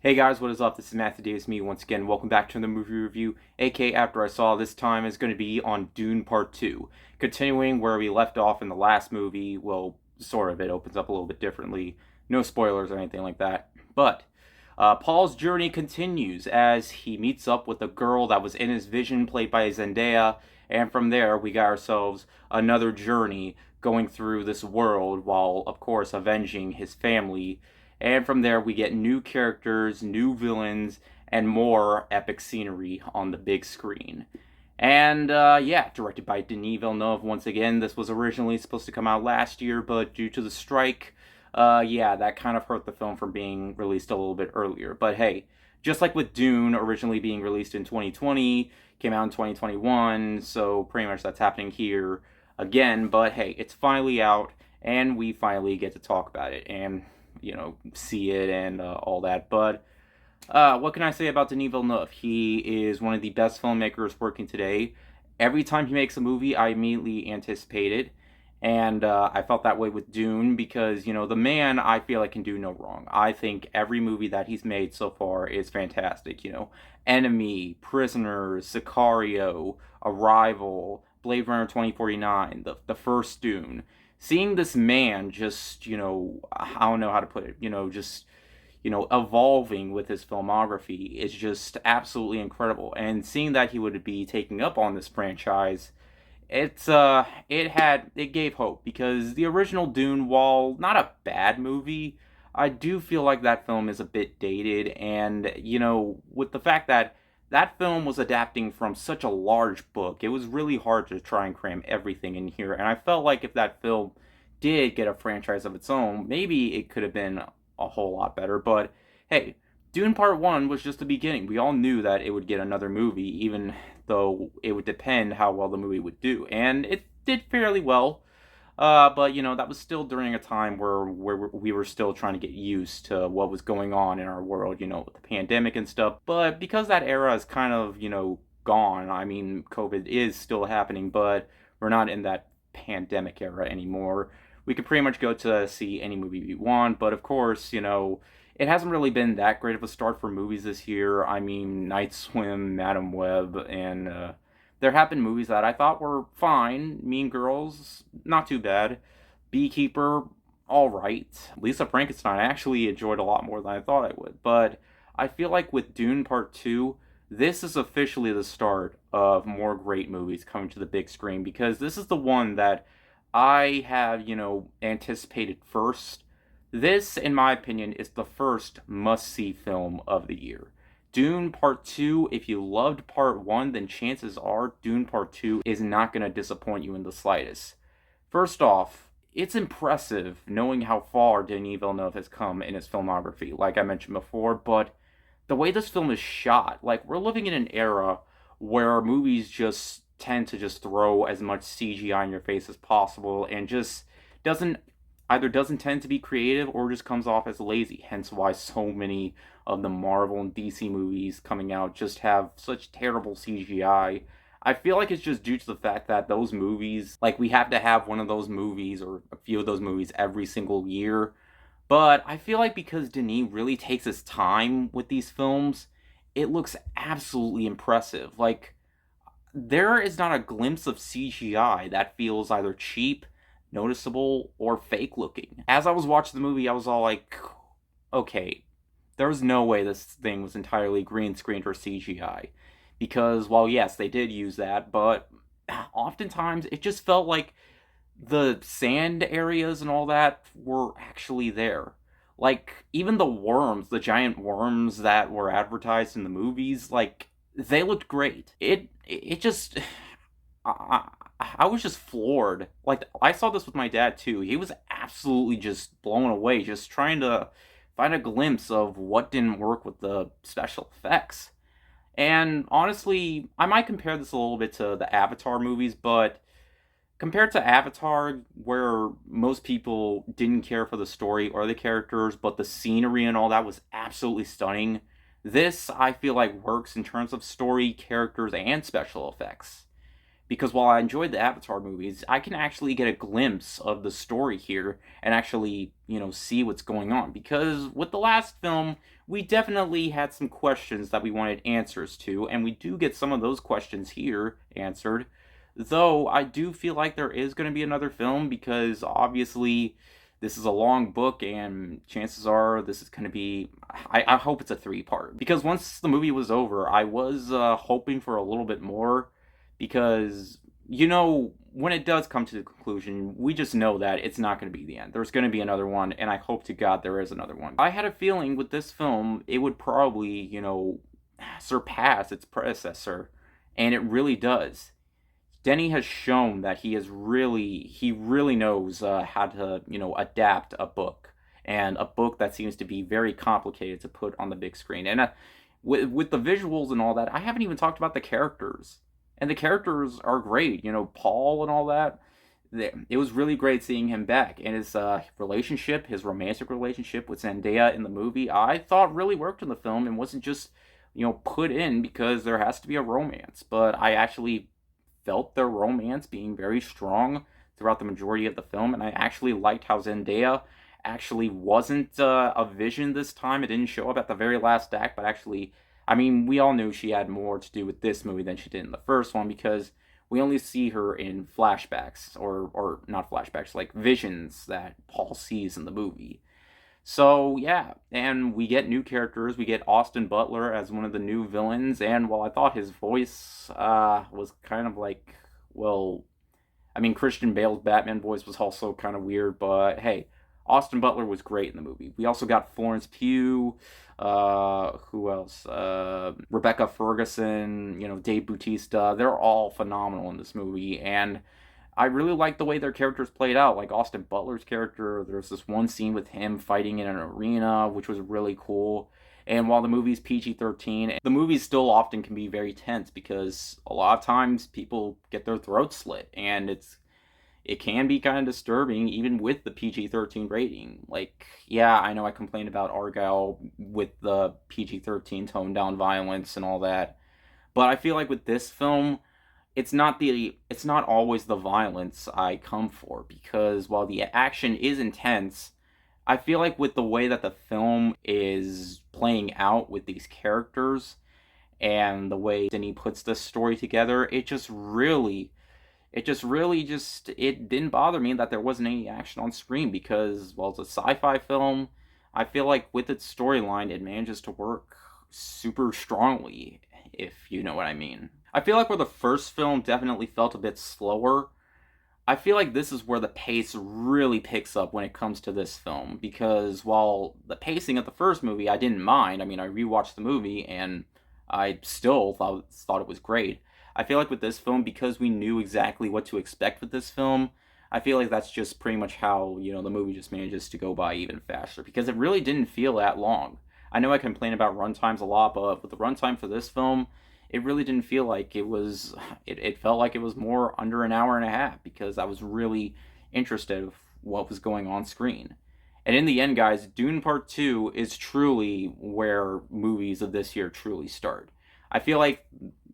Hey guys, what is up? This is Matthew Davis, me once again. Welcome back to the movie review, aka After I Saw. This time is going to be on Dune Part 2. Continuing where we left off in the last movie, well, sort of, it opens up a little bit differently. No spoilers or anything like that. But Paul's journey continues as he meets up with a girl that was in his vision, played by Zendaya, and from there we got ourselves another journey going through this world while, of course, avenging his family. And from there, we get new characters, new villains, and more epic scenery on the big screen. And yeah, directed by Denis Villeneuve once again. This was originally supposed to come out last year, but due to the strike, yeah, that kind of hurt the film from being released a little bit earlier. But hey, just like with Dune originally being released in 2020, came out in 2021, so pretty much that's happening here again. But hey, it's finally out, and we finally get to talk about it. And see it and all that. But what can I say about Denis Villeneuve? He is one of the best filmmakers working today. Every time he makes a movie, I immediately anticipate it. And I felt that way with Dune because, the man, I feel like, can do no wrong. I think every movie that he's made so far is fantastic. Enemy, Prisoners, Sicario, Arrival, Blade Runner 2049, the first Dune. Seeing this man just, I don't know how to put it, just evolving with his filmography is just absolutely incredible. And seeing that he would be taking up on this franchise, it gave hope because the original Dune, while not a bad movie, I do feel like that film is a bit dated. And with the fact that that film was adapting from such a large book, it was really hard to try and cram everything in here. And I felt like if that film did get a franchise of its own, maybe it could have been a whole lot better. But hey, Dune Part 1 was just the beginning. We all knew that it would get another movie, even though it would depend how well the movie would do. And it did fairly well. But that was still during a time where we were still trying to get used to what was going on in our world, with the pandemic and stuff. But because that era is kind of, gone, I mean, COVID is still happening, but we're not in that pandemic era anymore. We could pretty much go to see any movie we want, but of course, it hasn't really been that great of a start for movies this year. I mean, Night Swim, Madam Web, and there have been movies that I thought were fine. Mean Girls, not too bad. Beekeeper, all right. Lisa Frankenstein, I actually enjoyed a lot more than I thought I would. But I feel like with Dune Part 2, this is officially the start of more great movies coming to the big screen because this is the one that I have, anticipated first. This, in my opinion, is the first must-see film of the year. Dune Part 2, if you loved Part 1, then chances are Dune Part 2 is not going to disappoint you in the slightest. First off, it's impressive knowing how far Denis Villeneuve has come in his filmography, like I mentioned before, but the way this film is shot, like, we're living in an era where movies just tend to just throw as much CGI in your face as possible and just doesn't doesn't tend to be creative or just comes off as lazy. Hence why so many of the Marvel and DC movies coming out just have such terrible CGI. I feel like it's just due to the fact that those movies, like, we have to have one of those movies or a few of those movies every single year. But I feel like because Denis really takes his time with these films, it looks absolutely impressive. Like, there is not a glimpse of CGI that feels either cheap, noticeable, or fake looking. As I was watching the movie, I was all like, okay, there's no way this thing was entirely green screened or CGI. Because, while yes, they did use that, but oftentimes it just felt like the sand areas and all that were actually there. Like, even the worms, the giant worms that were advertised in the movies, like, they looked great. It just I, I was just floored. Like, I saw this with my dad too. He was absolutely just blown away, just trying to find a glimpse of what didn't work with the special effects. And honestly, I might compare this a little bit to the Avatar movies, but compared to Avatar, where most people didn't care for the story or the characters, but the scenery and all that was absolutely stunning, this I feel like works in terms of story, characters, and special effects. because while I enjoyed the Avatar movies, I can actually get a glimpse of the story here and actually, see what's going on. Because with the last film, we definitely had some questions that we wanted answers to, and we do get some of those questions here answered. Though I do feel like there is going to be another film because obviously this is a long book, and chances are this is going to be. I hope it's a three-part because once the movie was over, I was hoping for a little bit more because when it does come to the conclusion, we just know that it's not going to be the end. There's going to be another one, and I hope to God there is another one. I had a feeling with this film it would probably surpass its predecessor, and it really does. Denny has shown that he really knows how to adapt a book, and a book that seems to be very complicated to put on the big screen. And with the visuals and all that, I haven't even talked about the characters, and the characters are great. Paul and all that. It was really great seeing him back, and his relationship, his romantic relationship with Zendaya in the movie, I thought really worked in the film and wasn't just put in because there has to be a romance. But I actually felt their romance being very strong throughout the majority of the film, and I actually liked how Zendaya actually wasn't a vision this time. It didn't show up at the very last act, but actually, I mean, we all knew she had more to do with this movie than she did in the first one because we only see her in flashbacks, or not flashbacks, like visions that Paul sees in the movie. So yeah, and we get new characters. We get Austin Butler as one of the new villains, and while I thought his voice was kind of like, well, I mean, Christian Bale's Batman voice was also kind of weird, but hey, Austin Butler was great in the movie. We also got Florence Pugh, who else? Rebecca Ferguson, Dave Bautista. They're all phenomenal in this movie, and I really like the way their characters played out. Like Austin Butler's character, there's this one scene with him fighting in an arena, which was really cool. And while the movie's PG-13, the movies still often can be very tense because a lot of times people get their throats slit, and it can be kind of disturbing even with the PG-13 rating. Like, yeah, I know I complained about Argyle with the PG-13 toned down violence and all that, but I feel like with this film, it's not always the violence I come for because while the action is intense, I feel like with the way that the film is playing out with these characters and the way Denis puts this story together, it didn't bother me that there wasn't any action on screen because while it's a sci-fi film, I feel like with its storyline it manages to work super strongly, if you know what I mean. I feel like where the first film definitely felt a bit slower, I feel like this is where the pace really picks up when it comes to this film because while the pacing of the first movie I didn't mind, I mean I rewatched the movie and I still thought it was great. I feel like with this film because we knew exactly what to expect with this film, I feel like that's just pretty much how, the movie just manages to go by even faster because it really didn't feel that long. I know I complain about runtimes a lot, but with the runtime for this film, it really didn't feel like it felt like it was more under an hour and a half because I was really interested in what was going on screen. And in the end, guys, Dune Part 2 is truly where movies of this year truly start. I feel like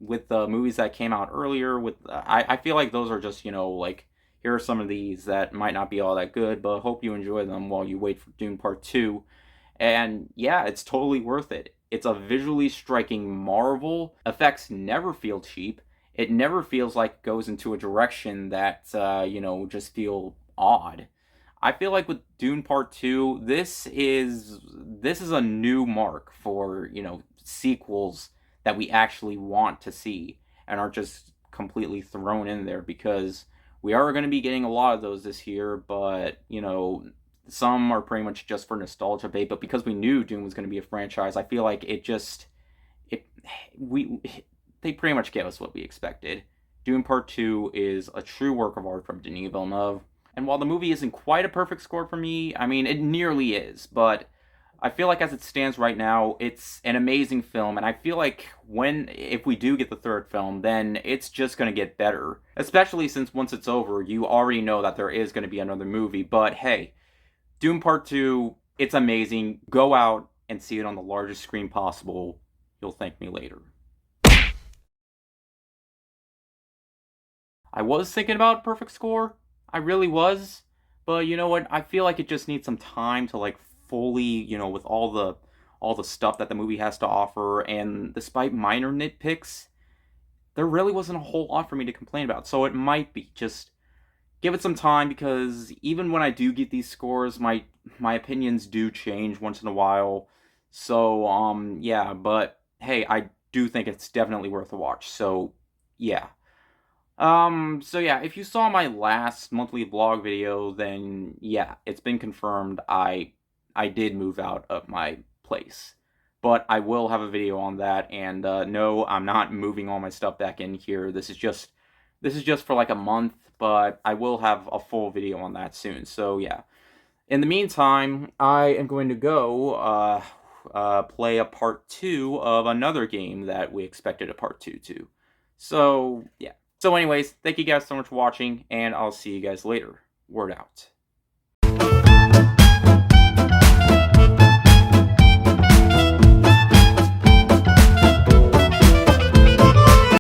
with the movies that came out earlier, I feel like those are just, like, here are some of these that might not be all that good, but hope you enjoy them while you wait for Dune Part 2. And yeah, it's totally worth it. It's a visually striking marvel. Effects never feel cheap. It never feels like it goes into a direction that, just feel odd. I feel like with Dune Part 2, this is a new mark for, sequels that we actually want to see and are just completely thrown in there because we are going to be getting a lot of those this year, but, some are pretty much just for nostalgia bait, but because we knew Dune was going to be a franchise, I feel like it we they pretty much gave us what we expected. Dune Part 2 is a true work of art from Denis Villeneuve. And while the movie isn't quite a perfect score for me, I mean, it nearly is, but I feel like as it stands right now, it's an amazing film, and I feel like if we do get the third film, then it's just going to get better. Especially since once it's over, you already know that there is going to be another movie, but hey, Dune Part 2, it's amazing. Go out and see it on the largest screen possible. You'll thank me later. I was thinking about perfect score. I really was. But you know what? I feel like it just needs some time to like fully, with all the stuff that the movie has to offer, and despite minor nitpicks, there really wasn't a whole lot for me to complain about. So it might be just give it some time, because even when I do get these scores, my opinions do change once in a while. So yeah, but hey, I do think it's definitely worth a watch. So yeah. So yeah, if you saw my last monthly vlog video, then yeah, it's been confirmed. I did move out of my place. But I will have a video on that, and no, I'm not moving all my stuff back in here. This is just for like a month, but I will have a full video on that soon. So yeah. In the meantime, I am going to go play a part 2 of another game that we expected a part 2 to. So, yeah. So anyways, thank you guys so much for watching, and I'll see you guys later. Word out.